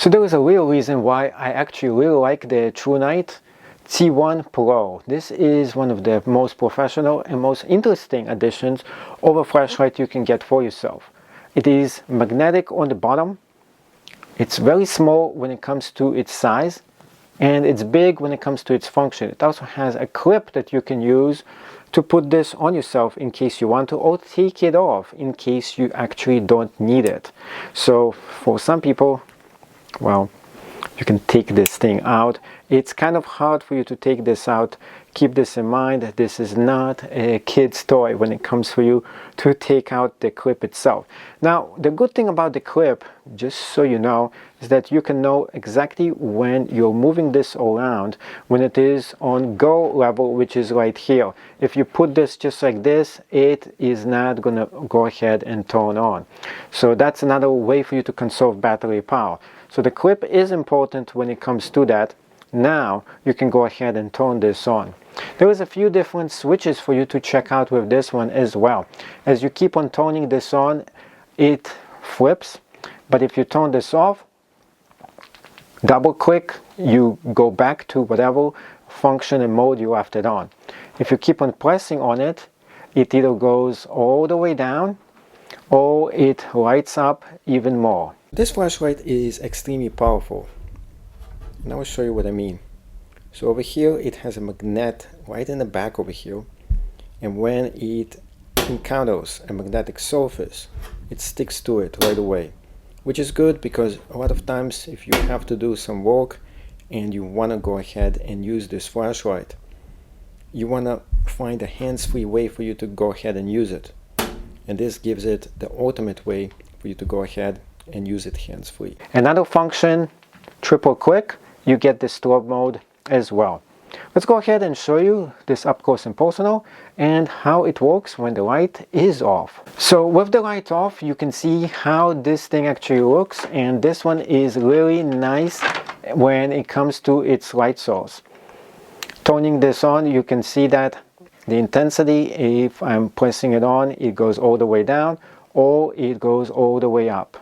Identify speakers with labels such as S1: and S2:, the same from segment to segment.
S1: So there is a real reason why I actually really like the ThruNite T1 Pro. This is one of the most professional and most interesting additions of a flashlight you can get for yourself. It is magnetic on the bottom. It's very small when it comes to its size, and it's big when it comes to its function. It also has a clip that you can use to put this on yourself in case you want to, or take it off in case you actually don't need it. So for some people, well, you can take this thing out. It's kind of hard for you to take this out. Keep this in mind, this is not a kid's toy when it comes for you to take out the clip itself. Now, the good thing about the clip, just so you know, is that you can know exactly when you're moving this around, when it is on go level, which is right here. If you put this just like this, it is not gonna go ahead and turn on. So that's another way for you to conserve battery power. So the clip is important when it comes to that. Now you can go ahead and turn this on. There is a few different switches for you to check out with this one as well. As you keep on turning this on, it flips, but if you turn this off, double click, you go back to whatever function and mode you left it on. If you keep on pressing on it, it either goes all the way down or it lights up even more. This flashlight is extremely powerful. And I will show you what I mean. So over here it has a magnet right in the back over here, and when it encounters a magnetic surface, it sticks to it right away, which is good because a lot of times if you have to do some work and you want to go ahead and use this flashlight, you want to find a hands-free way for you to go ahead and use it, and this gives it the ultimate way for you to go ahead and use it hands-free. Another function, triple click, you get the strobe mode as well. Let's go ahead and show you this up close and personal and how it works when the light is off. So with the light off, you can see how this thing actually looks, and this one is really nice when it comes to its light source. Turning this on, you can see that the intensity, if I'm pressing it on, it goes all the way down or it goes all the way up.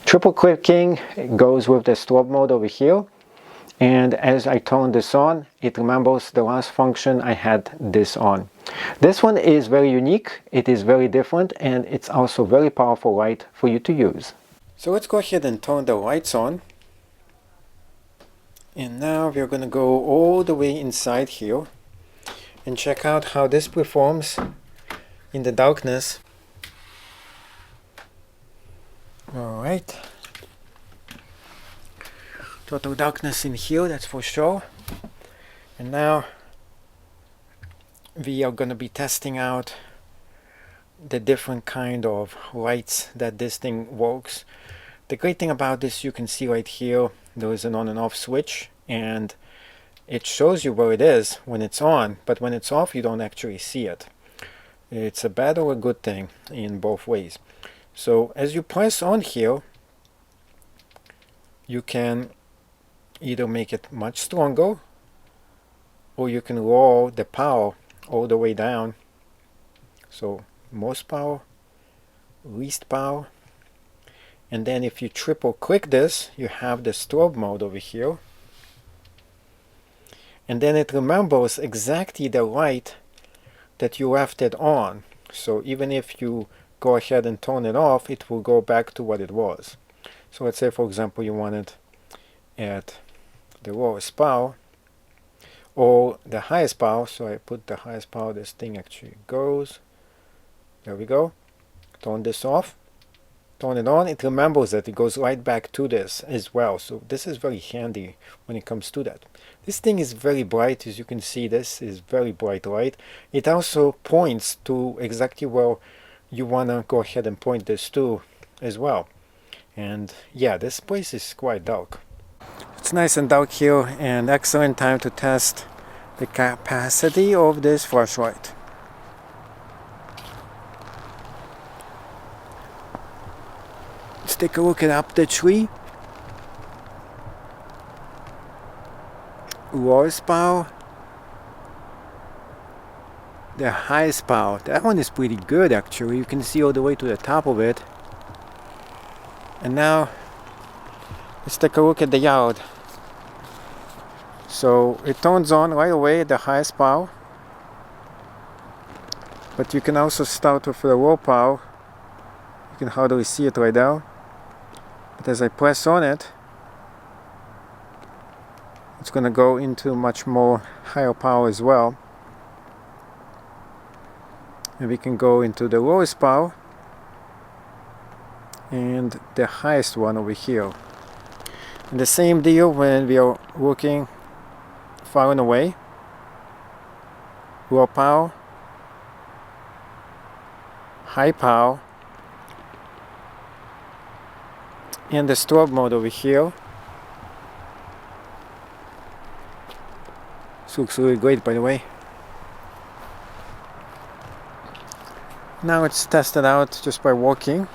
S1: Triple clicking goes with the strobe mode over here, and as I turn this on, it remembers the last function I had this on. This one is very unique, it is very different, and it's also very powerful light for you to use. So let's go ahead and turn the lights on. And now we're going to go all the way inside here and check out how this performs in the darkness. Alright, total darkness in here, that's for sure. And now we are going to be testing out the different kind of lights that this thing works. The great thing about this, you can see right here, there is an on and off switch, and it shows you where it is when it's on, but when it's off you don't actually see it. It's a bad or a good thing in both ways. So as you press on here, you can either make it much stronger, or you can lower the power all the way down. So most power, least power, and then if you triple click this, you have the strobe mode over here, and then it remembers exactly the light that you left it on. So even if you go ahead and turn it off, it will go back to what it was. So let's say, for example, you want it at the lowest power or the highest power. So I put the highest power, this thing actually goes. There we go. Turn this off. Turn it on. It remembers that it goes right back to this as well. So this is very handy when it comes to that. This thing is very bright. As you can see, this is very bright light. It also points to exactly where you want to go ahead and point this to as well. And yeah, this place is quite dark. It's nice and dark here, and excellent time to test the capacity of this flashlight. Let's take a look at up the tree. Lowest power, the highest power. That one is pretty good actually. You can see all the way to the top of it. And now Let's take a look at the yard. So it turns on right away at the highest power, but you can also start with the low power. You can hardly see it right now, but as I press on it, it's going to go into much more higher power as well. And we can go into the lowest power and the highest one over here. And the same deal when we are working far and away. Low power, high power, and the strobe mode over here. This looks really great, by the way. Now let's test it out just by walking.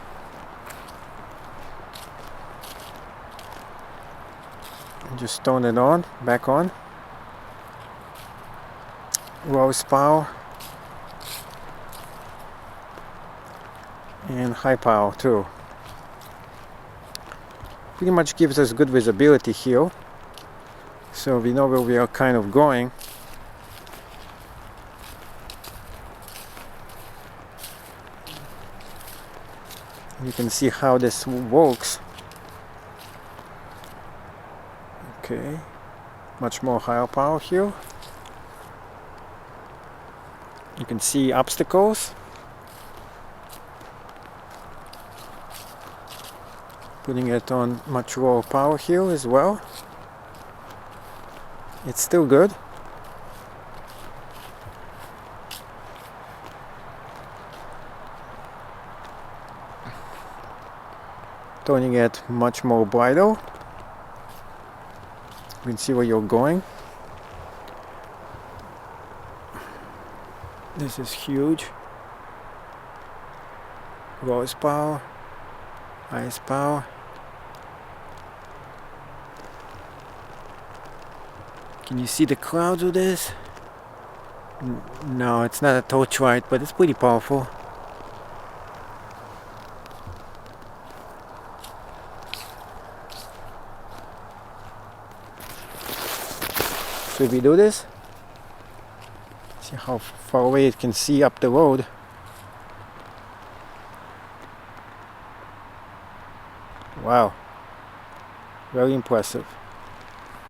S1: Just turn it on, back on. Lowest power and high power too. Pretty much gives us good visibility here, so we know where we are kind of going. You can see how this works. Okay, much more higher power here. You can see obstacles. Putting it on much lower power here as well. It's still good. Turning it much more brighter. You can see where you're going. This is huge. Lowest power, highest power. Can you see the clouds with this? No, it's not a torchlight, but it's pretty powerful. Should we do this? See how far away it can see up the road. Wow, very impressive.